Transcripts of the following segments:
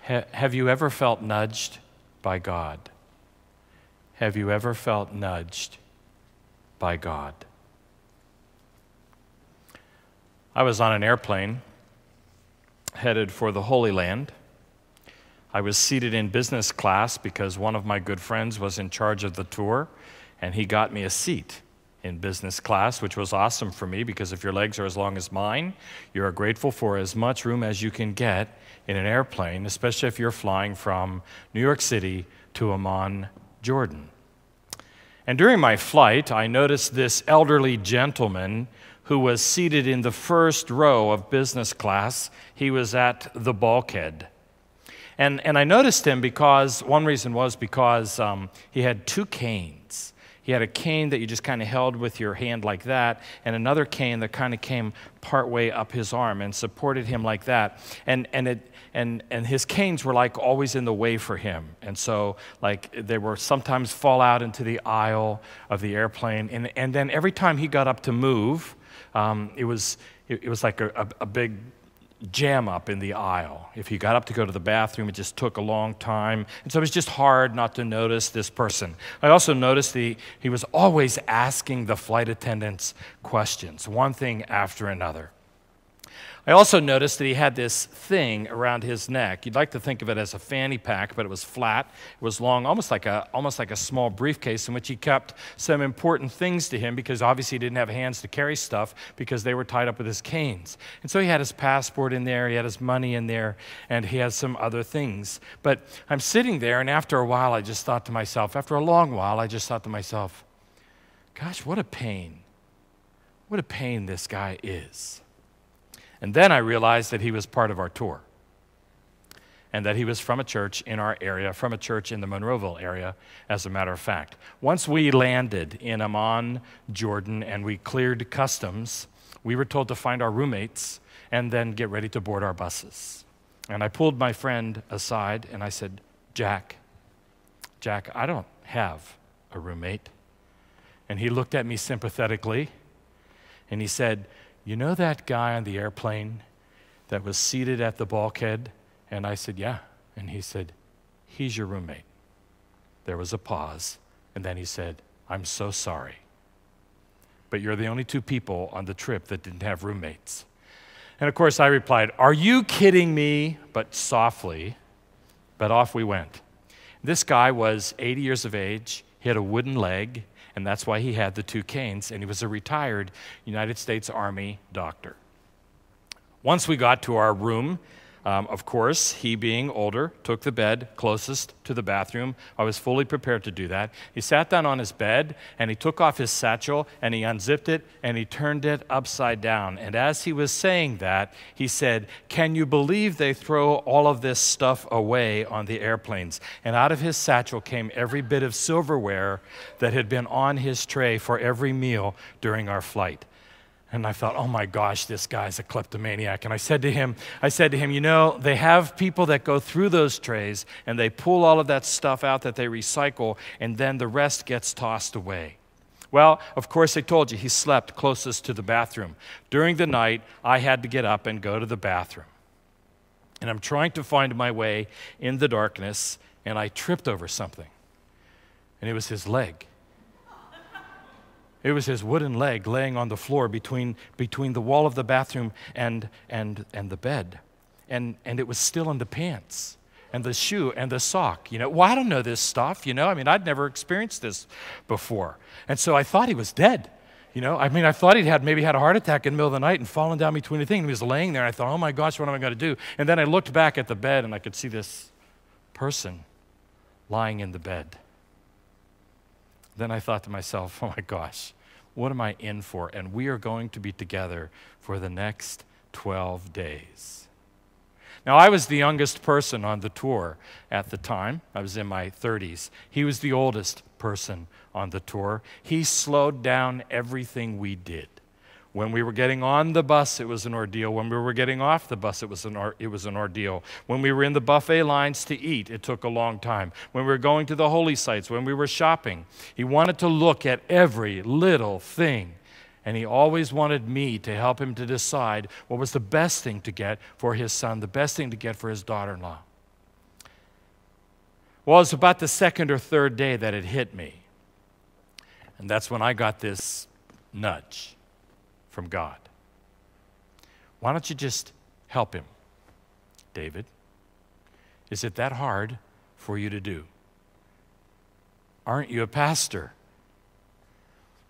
Have you ever felt nudged by God? Have you ever felt nudged by God? I was on an airplane headed for the Holy Land. I was seated in business class because one of my good friends was in charge of the tour, and he got me a seat in business class, which was awesome for me because if your legs are as long as mine, you are grateful for as much room as you can get in an airplane, especially if you're flying from New York City to Amman, Jordan. And during my flight, I noticed this elderly gentleman who was seated in the first row of business class. He was at the bulkhead. And I noticed him because, one reason was because he had two canes. He had a cane that you just kind of held with your hand like that, and another cane that kind of came partway up his arm and supported him like that. And his canes were like always in the way for him. And so like they were sometimes fall out into the aisle of the airplane. And then every time he got up to move, it was like a big jam up in the aisle. If he got up to go to the bathroom, it just took a long time. And so it was just hard not to notice this person. I also noticed he was always asking the flight attendants questions, one thing after another. I also noticed that he had this thing around his neck. You'd like to think of it as a fanny pack, but it was flat. It was long, almost like a small briefcase in which he kept some important things to him because obviously he didn't have hands to carry stuff because they were tied up with his canes. And so he had his passport in there, he had his money in there, and he had some other things. But I'm sitting there, and after a while, I just thought to myself, after a long while, I just thought to myself, gosh, what a pain. What a pain this guy is. And then I realized that he was part of our tour and that he was from a church in our area, from a church in the Monroeville area, as a matter of fact. Once we landed in Amman, Jordan, and we cleared customs, we were told to find our roommates and then get ready to board our buses. And I pulled my friend aside and I said, Jack, I don't have a roommate. And he looked at me sympathetically and he said, you know that guy on the airplane that was seated at the bulkhead? And I said, yeah. And he said, he's your roommate. There was a pause, and then he said, I'm so sorry, but you're the only two people on the trip that didn't have roommates. And of course I replied, are you kidding me? But softly, but off we went. This guy was 80 years of age. He had a wooden leg, and that's why he had the two canes, and he was a retired United States Army doctor. Once we got to our room, of course, he being older, took the bed closest to the bathroom. I was fully prepared to do that. He sat down on his bed, and he took off his satchel, and he unzipped it, and he turned it upside down. And as he was saying that, he said, can you believe they throw all of this stuff away on the airplanes? And out of his satchel came every bit of silverware that had been on his tray for every meal during our flight. And I thought, oh my gosh, this guy's a kleptomaniac. And I said to him, you know, they have people that go through those trays and they pull all of that stuff out that they recycle, and then the rest gets tossed away. Well, of course, I told you he slept closest to the bathroom. During the night, I had to get up and go to the bathroom. And I'm trying to find my way in the darkness, and I tripped over something. And it was his leg. It was his wooden leg laying on the floor between the wall of the bathroom and the bed. And it was still in the pants and the shoe and the sock. You know, well, I don't know this stuff, you know. I mean, I'd never experienced this before. And so I thought he was dead. You know, I mean, I thought he'd maybe had a heart attack in the middle of the night and fallen down between the thing. And he was laying there, and I thought, oh my gosh, what am I going to do? And then I looked back at the bed, and I could see this person lying in the bed. Then I thought to myself, oh my gosh, what am I in for? And we are going to be together for the next 12 days. Now, I was the youngest person on the tour at the time. I was in my 30s. He was the oldest person on the tour. He slowed down everything we did. When we were getting on the bus, it was an ordeal. When we were getting off the bus, it was an ordeal. When we were in the buffet lines to eat, it took a long time. When we were going to the holy sites, when we were shopping, he wanted to look at every little thing. And he always wanted me to help him to decide what was the best thing to get for his son, the best thing to get for his daughter-in-law. Well, it was about the second or third day that it hit me. And that's when I got this nudge from God. Why don't you just help him, David? Is it that hard for you to do? Aren't you a pastor?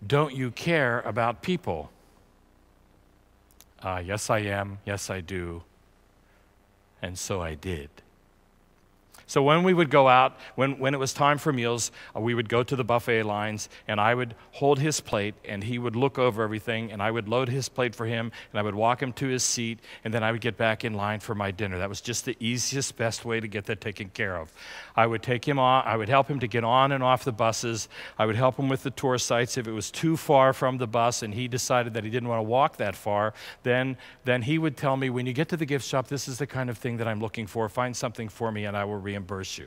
Don't you care about people? Yes, I am. Yes, I do. And so I did. So when we would go out, when it was time for meals, we would go to the buffet lines, and I would hold his plate, and he would look over everything, and I would load his plate for him, and I would walk him to his seat, and then I would get back in line for my dinner. That was just the easiest, best way to get that taken care of. I would take him on, I would help him to get on and off the buses. I would help him with the tour sites. If it was too far from the bus and he decided that he didn't want to walk that far, then he would tell me, when you get to the gift shop, this is the kind of thing that I'm looking for. Find something for me, and I will reimburse you.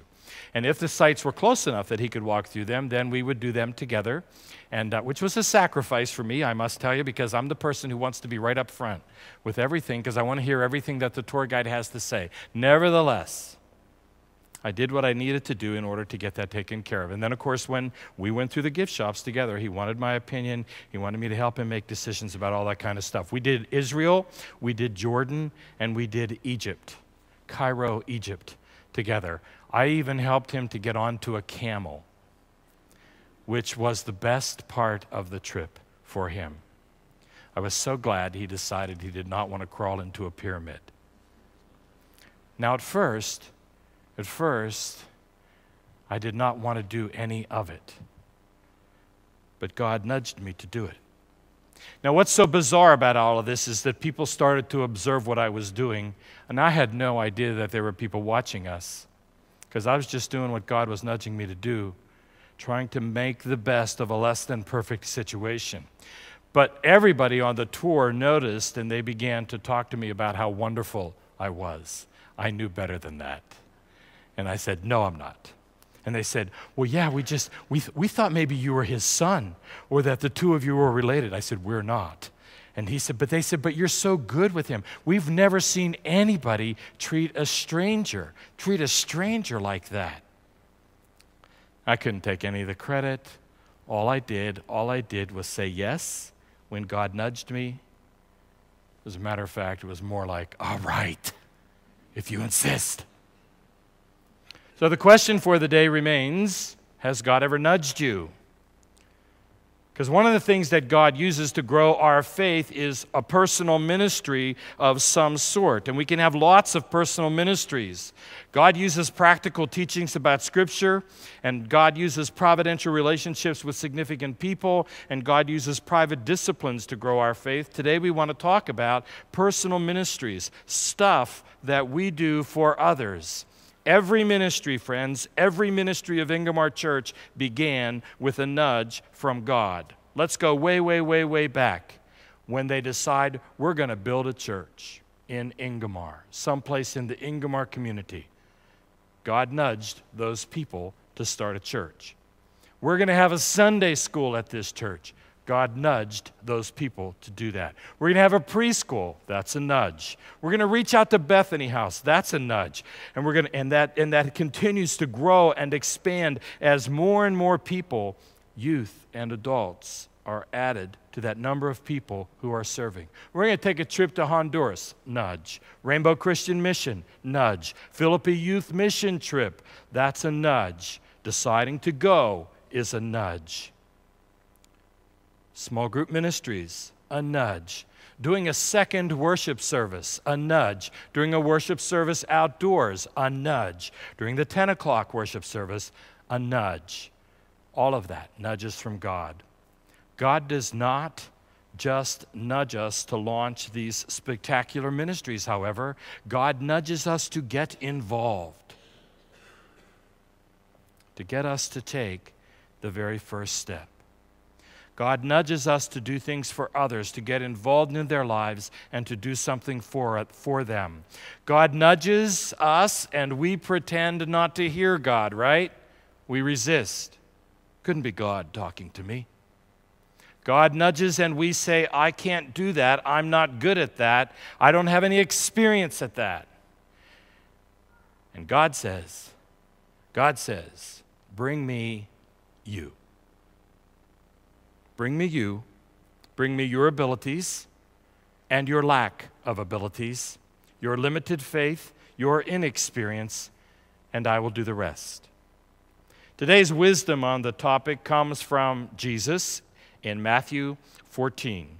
And if the sites were close enough that he could walk through them, then we would do them together, and which was a sacrifice for me, I must tell you, because I'm the person who wants to be right up front with everything, because I want to hear everything that the tour guide has to say. Nevertheless, I did what I needed to do in order to get that taken care of. And then, of course, when we went through the gift shops together, he wanted my opinion. He wanted me to help him make decisions about all that kind of stuff. We did Israel, we did Jordan, and we did Egypt, Cairo, Egypt, together. I even helped him to get onto a camel, which was the best part of the trip for him. I was so glad he decided he did not want to crawl into a pyramid. Now, at first, I did not want to do any of it, but God nudged me to do it. Now, what's so bizarre about all of this is that people started to observe what I was doing, and I had no idea that there were people watching us, because I was just doing what God was nudging me to do, trying to make the best of a less than perfect situation. But everybody on the tour noticed, and they began to talk to me about how wonderful I was. I knew better than that. And I said, no, I'm not. And they said, well, yeah, we thought maybe you were his son, or that the two of you were related. I said, we're not. And he said, but you're so good with him. We've never seen anybody treat a stranger like that. I couldn't take any of the credit. All I did was say yes when God nudged me. As a matter of fact, it was more like, all right, if you insist. So the question for the day remains, has God ever nudged you? Because one of the things that God uses to grow our faith is a personal ministry of some sort. And we can have lots of personal ministries. God uses practical teachings about Scripture, and God uses providential relationships with significant people, and God uses private disciplines to grow our faith. Today we want to talk about personal ministries, stuff that we do for others. Every ministry, friends, every ministry of Ingomar Church began with a nudge from God. Let's go way, way, way, way back when they decide we're going to build a church in Ingomar, someplace in the Ingomar community. God nudged those people to start a church. We're going to have a Sunday school at this church. God nudged those people to do that. We're going to have a preschool. That's a nudge. We're going to reach out to Bethany House. That's a nudge. And that continues to grow and expand as more and more people, youth and adults, are added to that number of people who are serving. We're going to take a trip to Honduras. Nudge. Rainbow Christian Mission. Nudge. Philippi Youth Mission Trip. That's a nudge. Deciding to go is a nudge. Small group ministries, a nudge. Doing a second worship service, a nudge. Doing a worship service outdoors, a nudge. During the 10 o'clock worship service, a nudge. All of that, nudges from God. God does not just nudge us to launch these spectacular ministries, however. God nudges us to get involved, to get us to take the very first step. God nudges us to do things for others, to get involved in their lives, and to do something for them. God nudges us, and we pretend not to hear God, right? We resist. Couldn't be God talking to me. God nudges, and we say, I can't do that. I'm not good at that. I don't have any experience at that. And God says, God says, bring me you. Bring me you. Bring me your abilities and your lack of abilities, your limited faith, your inexperience, and I will do the rest. Today's wisdom on the topic comes from Jesus in Matthew 14.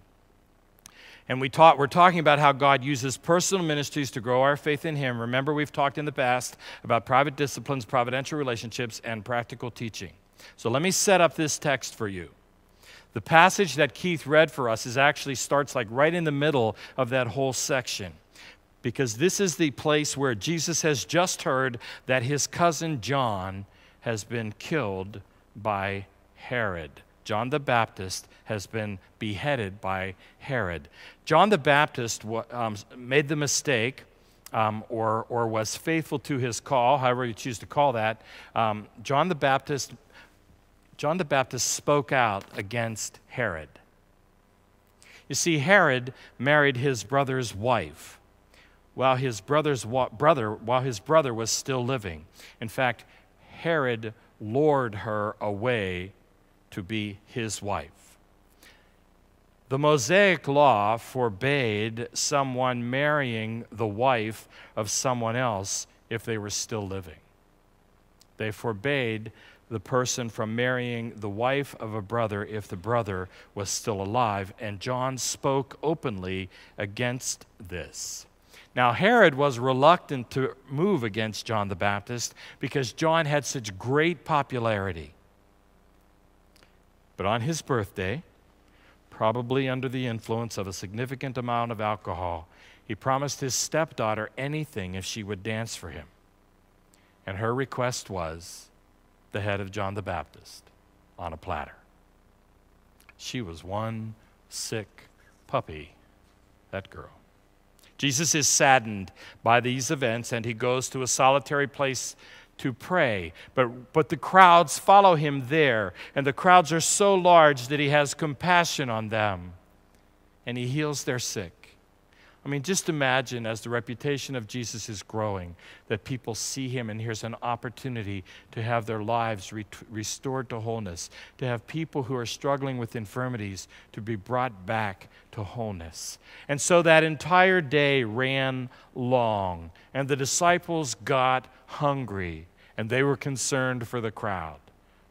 And we're talking about how God uses personal ministries to grow our faith in Him. Remember, we've talked in the past about private disciplines, providential relationships, and practical teaching. So let me set up this text for you. The passage that Keith read for us actually starts like right in the middle of that whole section, because this is the place where Jesus has just heard that his cousin John has been killed by Herod. John the Baptist has been beheaded by Herod. John the Baptist made the mistake or was faithful to his call, however you choose to call that. John the Baptist spoke out against Herod. You see, Herod married his brother's wife while his brother was still living. In fact, Herod lured her away to be his wife. The Mosaic law forbade someone marrying the wife of someone else if they were still living. They forbade the person from marrying the wife of a brother if the brother was still alive, and John spoke openly against this. Now, Herod was reluctant to move against John the Baptist because John had such great popularity. But on his birthday, probably under the influence of a significant amount of alcohol, he promised his stepdaughter anything if she would dance for him. And her request was the head of John the Baptist on a platter. She was one sick puppy, that girl. Jesus is saddened by these events, and he goes to a solitary place to pray. But the crowds follow him there, and the crowds are so large that he has compassion on them, and he heals their sick. I mean, just imagine as the reputation of Jesus is growing, that people see him and here's an opportunity to have their lives restored to wholeness, to have people who are struggling with infirmities to be brought back to wholeness. And so that entire day ran long, and the disciples got hungry, and they were concerned for the crowd.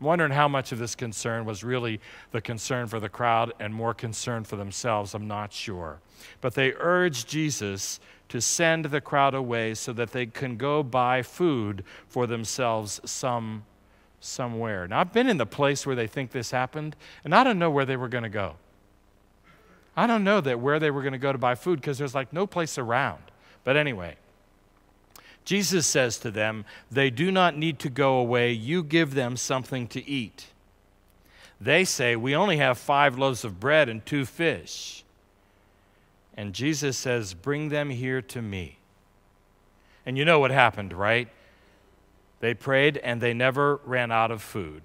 I'm wondering how much of this concern was really the concern for the crowd and more concern for themselves. I'm not sure. But they urged Jesus to send the crowd away so that they can go buy food for themselves somewhere. Now, I've been in the place where they think this happened, and I don't know where they were going to go. I don't know where they were going to go to buy food because there's like no place around. But anyway, Jesus says to them, they do not need to go away. You give them something to eat. They say, we only have 5 loaves of bread and 2 fish. And Jesus says, bring them here to me. And you know what happened, right? They prayed and they never ran out of food.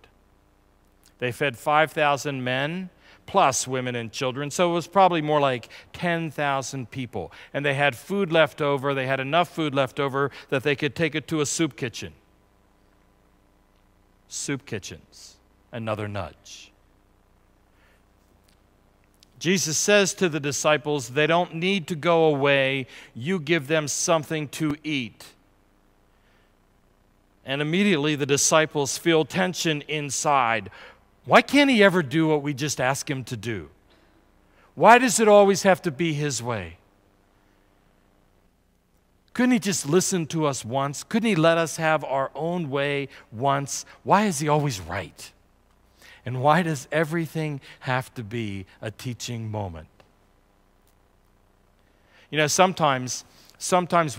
They fed 5,000 men plus women and children, so it was probably more like 10,000 people. And they had food left over. They had enough food left over that they could take it to a soup kitchen. Soup kitchens, another nudge. Jesus says to the disciples, they don't need to go away. You give them something to eat. And immediately the disciples feel tension inside. Why can't he ever do what we just ask him to do? Why does it always have to be his way? Couldn't he just listen to us once? Couldn't he let us have our own way once? Why is he always right? And why does everything have to be a teaching moment? You know, sometimes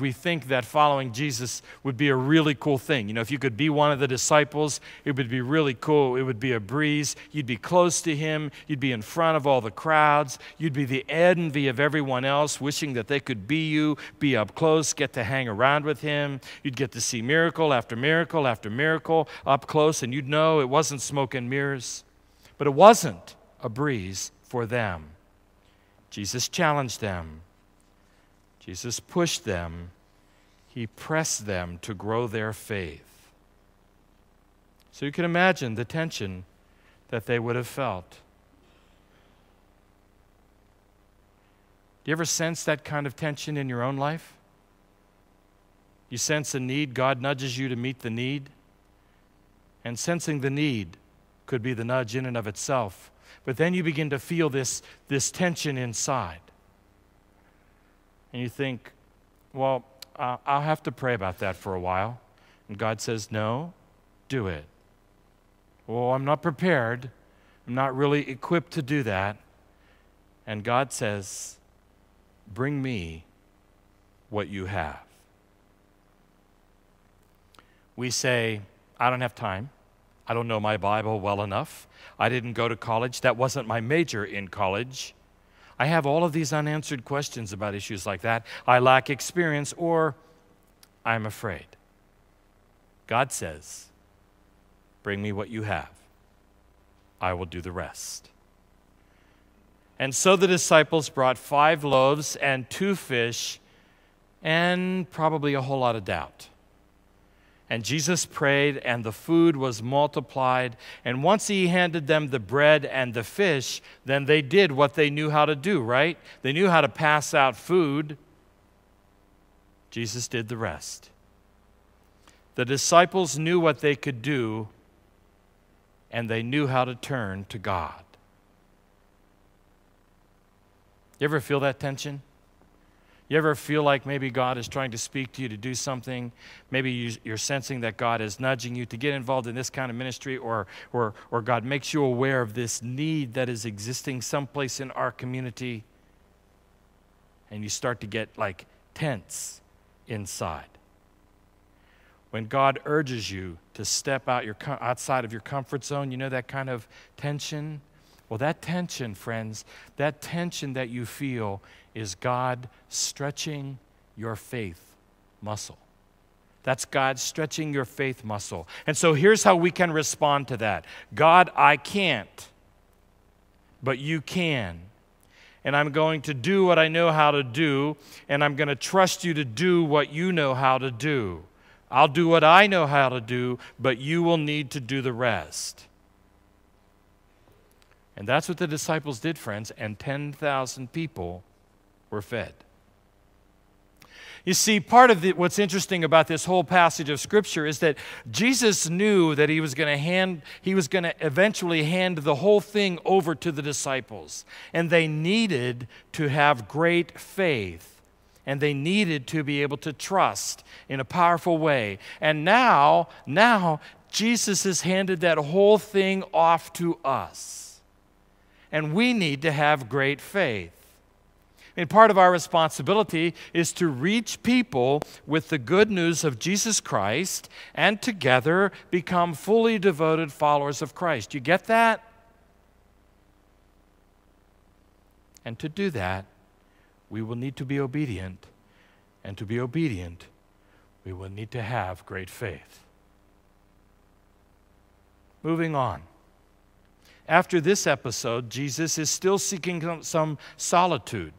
we think that following Jesus would be a really cool thing. You know, if you could be one of the disciples, it would be really cool. It would be a breeze. You'd be close to him. You'd be in front of all the crowds. You'd be the envy of everyone else, wishing that they could be you, be up close, get to hang around with him. You'd get to see miracle after miracle after miracle up close, and you'd know it wasn't smoke and mirrors. But it wasn't a breeze for them. Jesus challenged them. Jesus pushed them. He pressed them to grow their faith. So you can imagine the tension that they would have felt. Do you ever sense that kind of tension in your own life? You sense a need, God nudges you to meet the need, and sensing the need could be the nudge in and of itself. But then you begin to feel this tension inside. And you think, well, I'll have to pray about that for a while. And God says, no, do it. Well, I'm not prepared. I'm not really equipped to do that. And God says, bring me what you have. We say, I don't have time. I don't know my Bible well enough. I didn't go to college. That wasn't my major in college. I have all of these unanswered questions about issues like that. I lack experience, or I'm afraid. God says, bring me what you have. I will do the rest. And so the disciples brought 5 loaves and 2 fish and probably a whole lot of doubt. And Jesus prayed, and the food was multiplied. And once he handed them the bread and the fish, then they did what they knew how to do, right? They knew how to pass out food. Jesus did the rest. The disciples knew what they could do, and they knew how to turn to God. You ever feel that tension? You ever feel like maybe God is trying to speak to you to do something? Maybe you're sensing that God is nudging you to get involved in this kind of ministry, or God makes you aware of this need that is existing someplace in our community, and you start to get like tense inside. When God urges you to step outside of your comfort zone, you know that kind of tension? Well, that tension, friends, that tension that you feel is God stretching your faith muscle. That's God stretching your faith muscle. And so here's how we can respond to that. God, I can't, but you can. And I'm going to do what I know how to do, and I'm going to trust you to do what you know how to do. I'll do what I know how to do, but you will need to do the rest. And that's what the disciples did, friends, and 10,000 people were fed. You see, part of what's interesting about this whole passage of Scripture is that Jesus knew that he was going to eventually hand the whole thing over to the disciples. And they needed to have great faith. And they needed to be able to trust in a powerful way. And now, Jesus has handed that whole thing off to us. And we need to have great faith. And part of our responsibility is to reach people with the good news of Jesus Christ and together become fully devoted followers of Christ. You get that? And to do that, we will need to be obedient. And to be obedient, we will need to have great faith. Moving on. After this episode, Jesus is still seeking some solitude.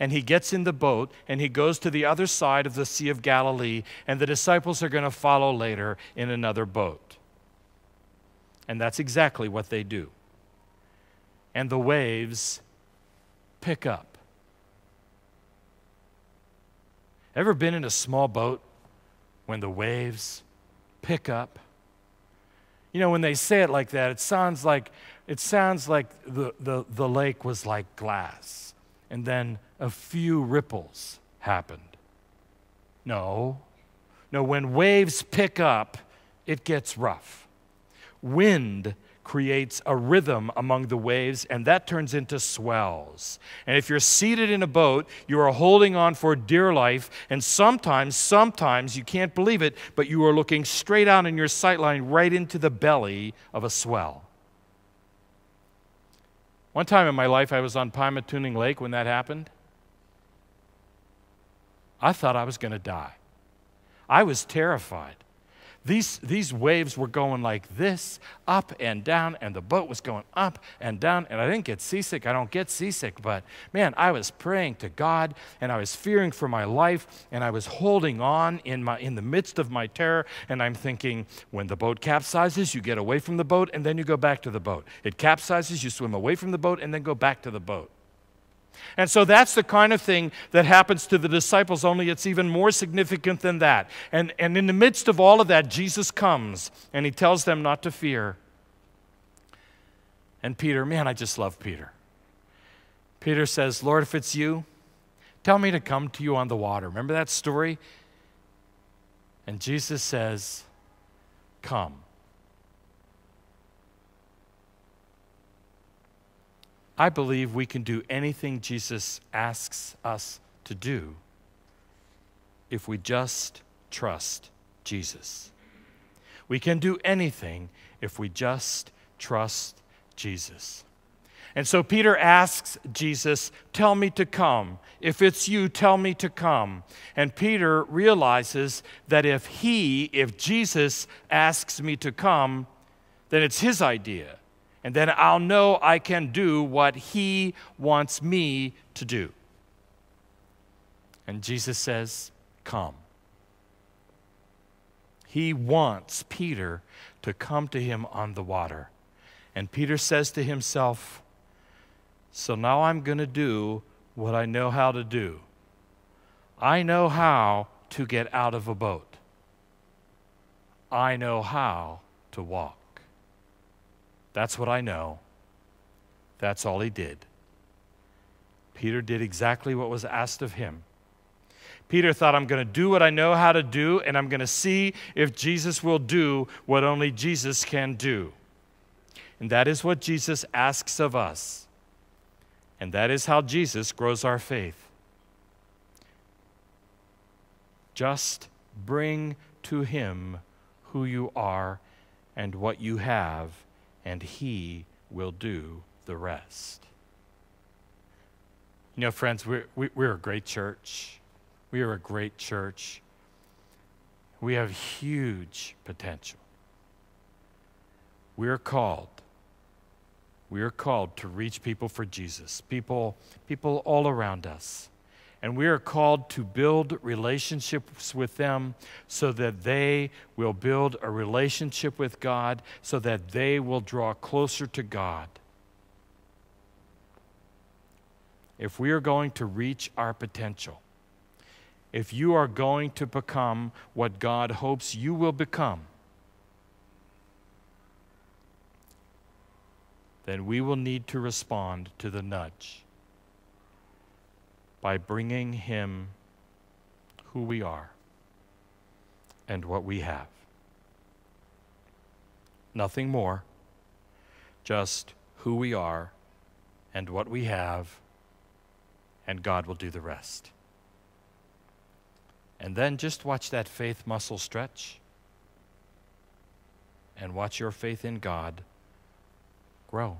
And he gets in the boat, and he goes to the other side of the Sea of Galilee, and the disciples are going to follow later in another boat. And that's exactly what they do. And the waves pick up. Ever been in a small boat when the waves pick up? You know, when they say it like that, it sounds like the lake was like glass, and then a few ripples happened. No, when waves pick up, it gets rough. Wind creates a rhythm among the waves, and that turns into swells. And if you're seated in a boat, you are holding on for dear life, and sometimes, you can't believe it, but you are looking straight out in your sight line right into the belly of a swell. One time in my life, I was on Pymatuning Lake when that happened. I thought I was going to die. I was terrified These waves were going like this, up and down, and the boat was going up and down, and I didn't get seasick. I don't get seasick, but man, I was praying to God, and I was fearing for my life, and I was holding on in the midst of my terror, and I'm thinking, when the boat capsizes, you get away from the boat, and then you go back to the boat. It capsizes, you swim away from the boat, and then go back to the boat. And so that's the kind of thing that happens to the disciples, only it's even more significant than that. And in the midst of all of that, Jesus comes, and he tells them not to fear. And Peter, man, I just love Peter. Peter says, Lord, if it's you, tell me to come to you on the water. Remember that story? And Jesus says, come. I believe we can do anything Jesus asks us to do if we just trust Jesus. We can do anything if we just trust Jesus. And so Peter asks Jesus, tell me to come. If it's you, tell me to come. And Peter realizes that if Jesus asks me to come, then it's his idea. And then I'll know I can do what he wants me to do. And Jesus says, come. He wants Peter to come to him on the water. And Peter says to himself, so now I'm going to do what I know how to do. I know how to get out of a boat. I know how to walk. That's what I know. That's all he did. Peter did exactly what was asked of him. Peter thought, I'm going to do what I know how to do, and I'm going to see if Jesus will do what only Jesus can do. And that is what Jesus asks of us. And that is how Jesus grows our faith. Just bring to him who you are and what you have, and he will do the rest. You know, friends, we're a great church. We are a great church. We have huge potential. We are called to reach people for Jesus, people all around us. And we are called to build relationships with them so that they will build a relationship with God, so that they will draw closer to God. If we are going to reach our potential, if you are going to become what God hopes you will become, then we will need to respond to the nudge by bringing him who we are and what we have. Nothing more, just who we are and what we have, and God will do the rest. And then just watch that faith muscle stretch, and watch your faith in God grow.